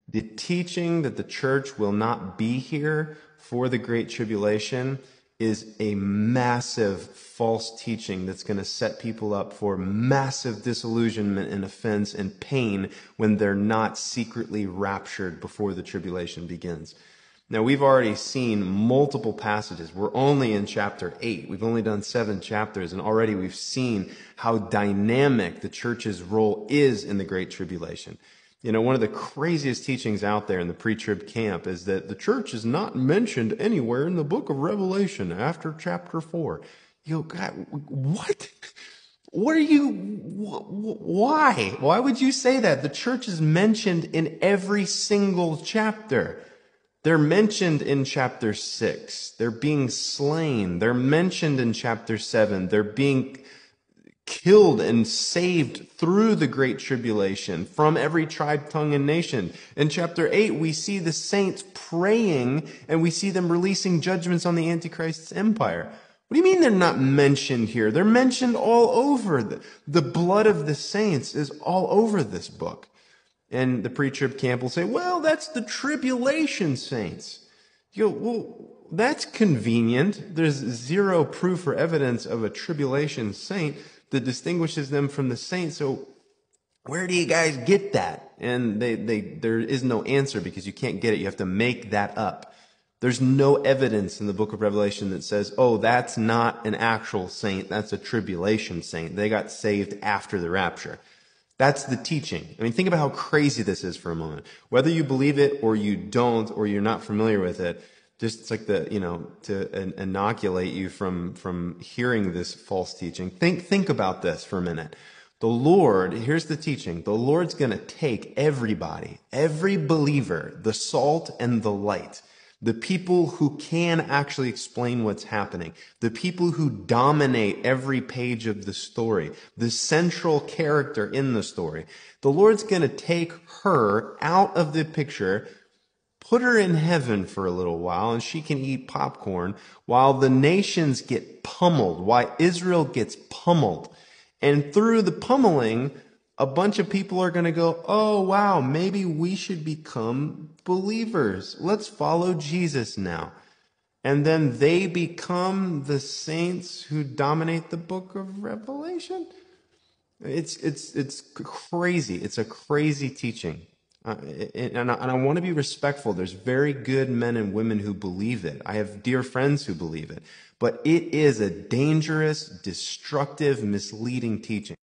The teaching that the church will not be here for the Great Tribulation is a massive false teaching that's going to set people up for massive disillusionment and offense and pain when they're not secretly raptured before the tribulation begins. Now, we've already seen multiple passages. We're only in chapter 8. We've only done 7 chapters, and already we've seen how dynamic the church's role is in the Great Tribulation. You know, one of the craziest teachings out there in the pre-trib camp is that the church is not mentioned anywhere in the book of Revelation after chapter 4. You go, God, what? What are you, why? Why would you say that? The church is mentioned in every single chapter. They're mentioned in chapter 6. They're being slain. They're mentioned in chapter 7. They're being killed and saved through the Great Tribulation from every tribe, tongue, and nation. In chapter 8, we see the saints praying and we see them releasing judgments on the Antichrist's empire. What do you mean they're not mentioned here? They're mentioned all over. The blood of the saints is all over this book. And the pre-trib camp will say, well, that's the tribulation saints. You go, well, that's convenient. There's zero proof or evidence of a tribulation saint that distinguishes them from the saints. So where do you guys get that? And there is no answer because you can't get it. You have to make that up. There's no evidence in the book of Revelation that says, oh, that's not an actual saint. That's a tribulation saint. They got saved after the rapture. That's the teaching. I mean, think about how crazy this is for a moment. Whether you believe it or you don't, or you're not familiar with it, just it's like to inoculate you from hearing this false teaching. Think about this for a minute. The Lord, here's the teaching. The Lord's going to take everybody, every believer, the salt and the light, the people who can actually explain what's happening, the people who dominate every page of the story, the central character in the story. The Lord's going to take her out of the picture, put her in heaven for a little while, and she can eat popcorn while the nations get pummeled, while Israel gets pummeled. And through the pummeling, a bunch of people are going to go, oh, wow, maybe we should become believers. Let's follow Jesus now. And then they become the saints who dominate the book of Revelation. It's crazy. It's a crazy teaching. And I want to be respectful. There's very good men and women who believe it. I have dear friends who believe it. But it is a dangerous, destructive, misleading teaching.